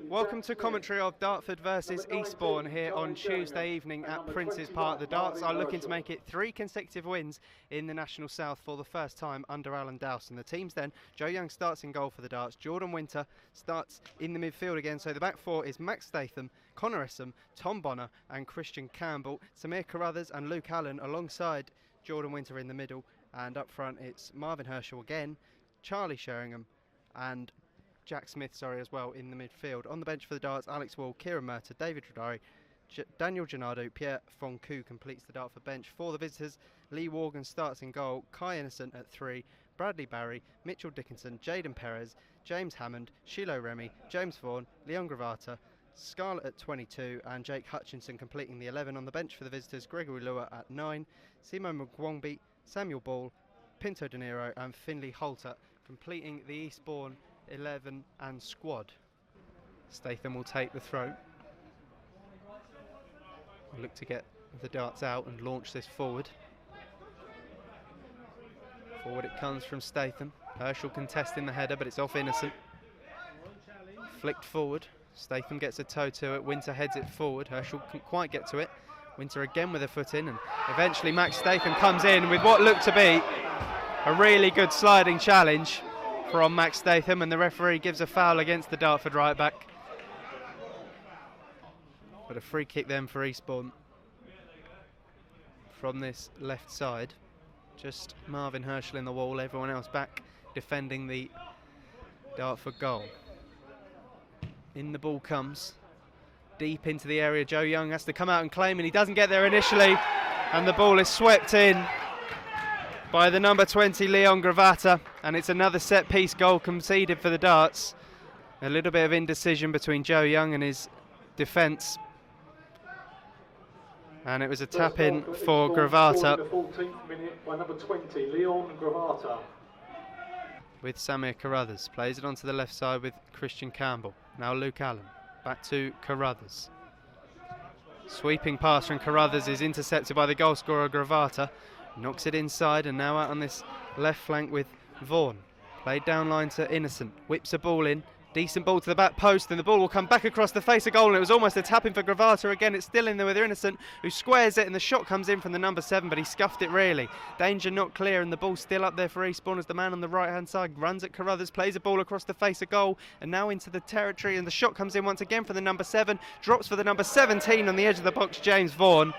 Welcome to commentary of Dartford versus Eastbourne here on Tuesday evening at Prince's Park. The Darts are looking to make it 3 consecutive wins in the National South for the first time under Alan Dowson. The teams then, Joe Young starts in goal for the Darts, Jordan Winter starts in the midfield again, so the back four is Max Statham, Connor Essam, Tom Bonner and Christian Campbell, Samir Carruthers and Luke Allen alongside Jordan Winter in the middle, and up front it's Marvin Herschel again, Charlie Sheringham and Jack Smith, as well, in the midfield. On the bench for the Darts, Alex Wall, Kieran Murtagh, David Rodari, Daniel Gennaro, Pierre Foncu completes the Dartford bench. For the visitors, Lee Morgan starts in goal, Kai Innocent at 3, Bradley Barry, Mitchell Dickinson, Jaden Perez, James Hammond, Shiloh Remy, James Vaughan, Leon Gravata, Scarlett at 22 and Jake Hutchinson completing the 11. On the bench for the visitors, Gregory Lua at 9, Simo Mugwongbi, Samuel Ball, Pinto De Niro and Finley Holter completing the Eastbourne 11 and squad. Statham will take the throw. We'll look to get the Darts out and launch this forward. Forward it comes from Statham. Herschel contesting the header, but it's off Innocent. Flicked forward. Statham gets a toe to it. Winter heads it forward. Herschel can't quite get to it. Winter again with a foot in, and eventually Max Statham comes in with what looked to be a really good sliding challenge from Max Statham, and the referee gives a foul against the Dartford right back. But a free kick then for Eastbourne from this left side. Just Marvin Herschel in the wall, everyone else back defending the Dartford goal. In the ball comes, deep into the area. Joe Young has to come out and claim, and he doesn't get there initially, and the ball is swept in by the number 20 Leon Gravata, and it's another set piece goal conceded for the Darts. A little bit of indecision between Joe Young and his defence, and it was a tap in for Gravata. 14th minute by number 20 Leon Gravata. With Samir Carruthers, plays it onto the left side with Christian Campbell. Now Luke Allen, back to Carruthers. Sweeping pass from Carruthers is intercepted by the goal scorer Gravata. Knocks it inside, and now out on this left flank with Vaughan. Played down line to Innocent. Whips a ball in. Decent ball to the back post, and the ball will come back across the face of goal, and it was almost a tap in for Gravata. Again, it's still in there with Innocent, who squares it, and the shot comes in from the number 7, but he scuffed it really. Danger not clear, and the ball's still up there for Eastbourne as the man on the right-hand side runs at Carruthers, plays a ball across the face of goal, and now into the territory, and the shot comes in once again for the number 7. Drops for the number 17 on the edge of the box, James Vaughan.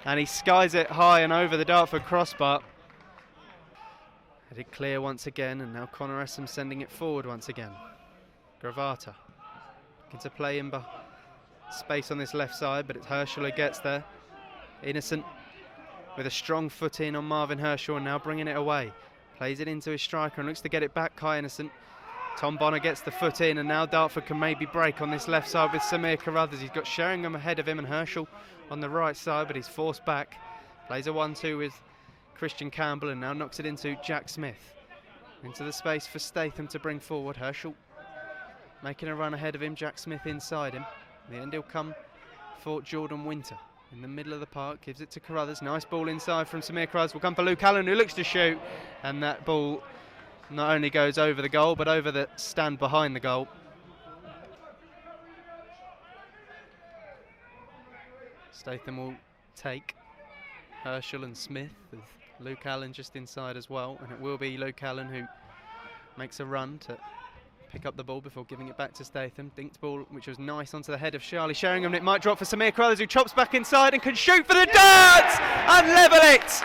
And he skies it high and over the Dartford crossbar. Headed clear once again, and now Connor Essam sending it forward once again. Gravata looking to play in space on this left side, but it's Herschel who gets there. Innocent with a strong foot in on Marvin Herschel, and now bringing it away. Plays it into his striker and looks to get it back, Kai Innocent. Tom Bonner gets the foot in, and now Dartford can maybe break on this left side with Samir Carruthers. He's got Sheringham ahead of him and Herschel on the right side, but he's forced back. Plays a 1-2 with Christian Campbell, and now knocks it into Jack Smith. Into the space for Statham to bring forward. Herschel making a run ahead of him, Jack Smith inside him. In the end he'll come for Jordan Winter. In the middle of the park, gives it to Carruthers. Nice ball inside from Samir Carruthers. Will come for Luke Allen, who looks to shoot, and that ball not only goes over the goal, but over the stand behind the goal. Statham will take Herschel and Smith, with Luke Allen just inside as well, and it will be Luke Allen who makes a run to pick up the ball before giving it back to Statham. Dinked ball, which was nice, onto the head of Charlie Sheringham. It might drop for Samir Carruthers, who chops back inside and can shoot for the Darts and level it.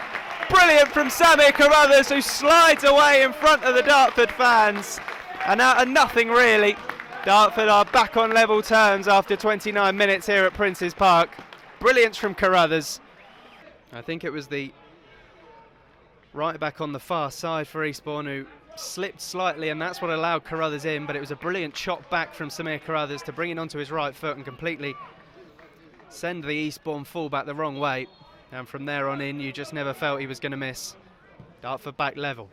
Brilliant from Samir Carruthers, who slides away in front of the Dartford fans. And out of nothing really, Dartford are back on level terms after 29 minutes here at Prince's Park. Brilliance from Carruthers. I think it was the right back on the far side for Eastbourne who slipped slightly, and that's what allowed Carruthers in, but it was a brilliant chop back from Samir Carruthers to bring it onto his right foot and completely send the Eastbourne fullback the wrong way. And from there on in, you just never felt he was going to miss. Dartford back level.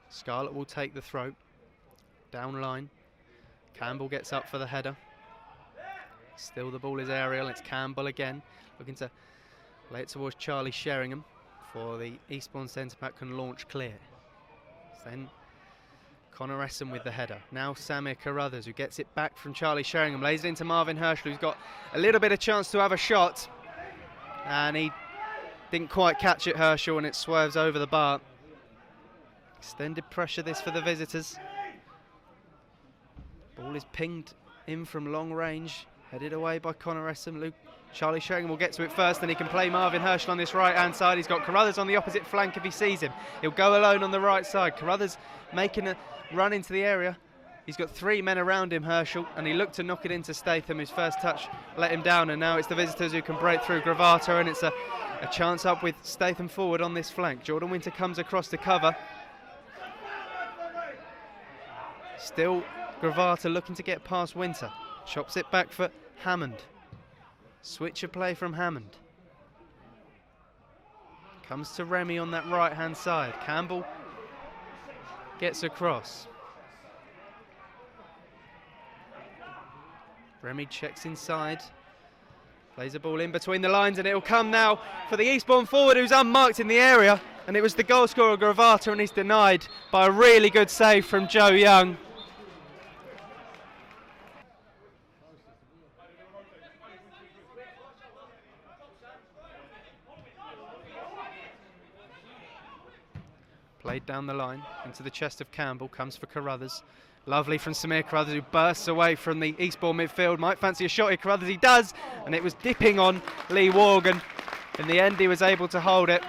Scarlett will take the throw. Down line. Campbell gets up for the header. Still the ball is aerial. It's Campbell again, looking to lay it towards Charlie Sheringham for the Eastbourne centre-back can launch clear. Then Connor Essen with the header. Now Samir Carruthers, who gets it back from Charlie Sheringham, lays it into Marvin Herschel, who's got a little bit of chance to have a shot, and he didn't quite catch it, Herschel, and it swerves over the bar. Extended pressure this for the visitors. Ball is pinged in from long range, headed away by Connor Essen. Charlie Sheringham will get to it first, and he can play Marvin Herschel on this right-hand side. He's got Carruthers on the opposite flank if he sees him. He'll go alone on the right side. Carruthers making a run into the area. He's got 3 men around him, Herschel, and he looked to knock it into Statham, whose first touch let him down, and now it's the visitors who can break through Gravata, and it's a chance up with Statham forward on this flank. Jordan Winter comes across to cover. Still Gravata looking to get past Winter. Chops it back for Hammond. Switch of play from Hammond. Comes to Remy on that right-hand side. Campbell gets across. Remy checks inside. Plays the ball in between the lines, and it'll come now for the Eastbourne forward, who's unmarked in the area. And it was the goal scorer, Gravata, and he's denied by a really good save from Joe Young. Played down the line into the chest of Campbell, comes for Carruthers. Lovely from Samir Carruthers, who bursts away from the Eastbourne midfield. Might fancy a shot at Carruthers, he does, and it was dipping on Lee Worgan. In the end, he was able to hold it.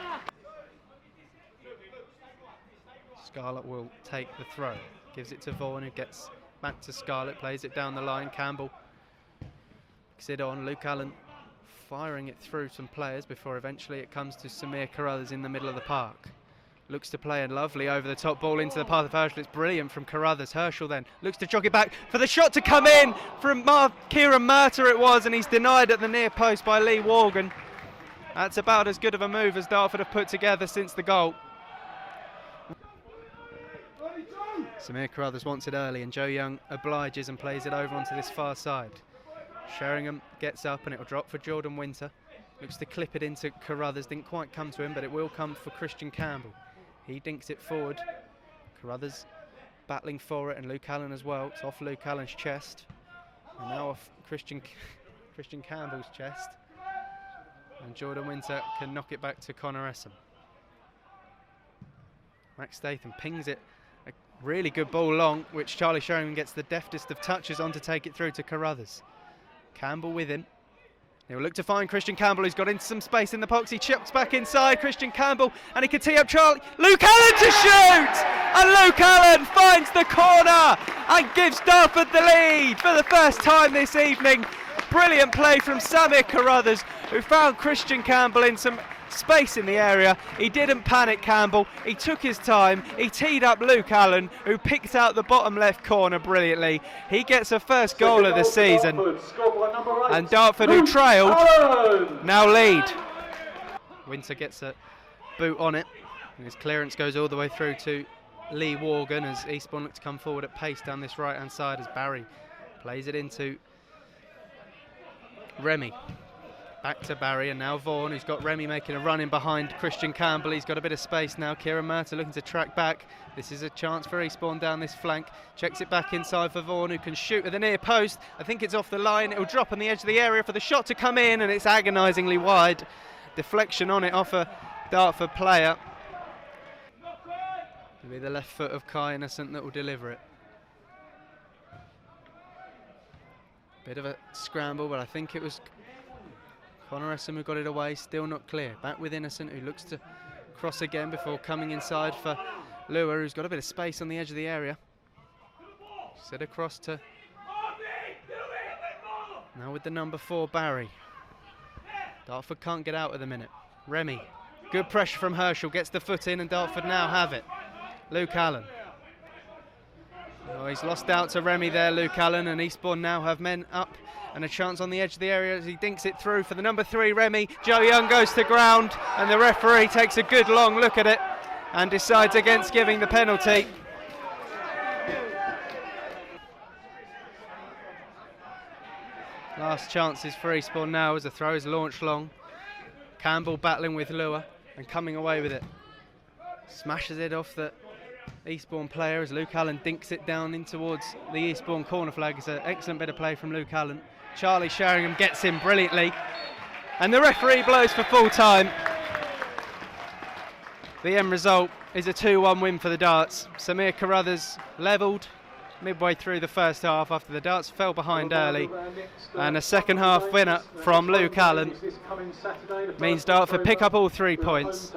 Scarlett will take the throw, gives it to Vaughan, who gets back to Scarlett, plays it down the line. Campbell kicks it on. Luke Allen firing it through some players before eventually it comes to Samir Carruthers in the middle of the park. Looks to play a lovely over the top ball into the path of Herschel. It's brilliant from Carruthers. Herschel then looks to jog it back for the shot to come in from Kieran Murta it was, and he's denied at the near post by Lee Worgan. That's about as good of a move as Dartford have put together since the goal. Samir Carruthers wants it early, and Joe Young obliges and plays it over onto this far side. Sheringham gets up, and it will drop for Jordan Winter. Looks to clip it into Carruthers. Didn't quite come to him, but it will come for Christian Campbell. He dinks it forward. Carruthers battling for it, and Luke Allen as well. It's off Luke Allen's chest, and now off Christian Campbell's chest. And Jordan Winter can knock it back to Connor Essen. Max Statham pings it. A really good ball long, which Charlie Sheringham gets the deftest of touches on to take it through to Carruthers. Campbell with him. He'll look to find Christian Campbell, who's got into some space in the box. He chips back inside, Christian Campbell, and he can tee up Charlie. Luke Allen to shoot! And Luke Allen finds the corner and gives Dartford the lead for the first time this evening. Brilliant play from Samir Carruthers, who found Christian Campbell in some space in the area. He didn't panic, Campbell. He took his time. He teed up Luke Allen, who picked out the bottom left corner brilliantly. He gets a first goal of the season. And Dartford, who trailed, now lead. Winter gets a boot on it, and his clearance goes all the way through to Lee Worgan as Eastbourne look to come forward at pace down this right-hand side as Barry plays it into Remy. Back to Barry, and now Vaughan, who's got Remy making a run in behind Christian Campbell. He's got a bit of space now. Kieran Murta looking to track back. This is a chance for Eastbourne down this flank. Checks it back inside for Vaughan, who can shoot at the near post. I think it's off the line. It'll drop on the edge of the area for the shot to come in, and it's agonisingly wide. Deflection on it off a Dartford player. It'll be the left foot of Kai Innocent that will deliver it. Bit of a scramble, but I think it was Connor Essen who got it away. Still not clear. Back with Innocent, who looks to cross again before coming inside for Lua, who's got a bit of space on the edge of the area. Set across to now with the number 4 Barry. Dartford can't get out at the minute. Remy, good pressure from Herschel, gets the foot in, and Dartford now have it. Luke Allen. Oh, he's lost out to Remy there, Luke Allen, and Eastbourne now have men up and a chance on the edge of the area as he dinks it through for the number 3 Remy. Joe Young goes to ground, and the referee takes a good long look at it and decides against giving the penalty. Last chances for Eastbourne now as the throw is launched long. Campbell battling with Lua and coming away with it. Smashes it off the Eastbourne player as Luke Allen dinks it down in towards the Eastbourne corner flag. It's an excellent bit of play from Luke Allen. Charlie Sheringham gets in brilliantly, and the referee blows for full time. The end result is a 2-1 win for the Darts. Samir Carruthers levelled midway through the first half after the Darts fell behind early, and a second half winner from Luke Allen means Dartford pick up all 3 points.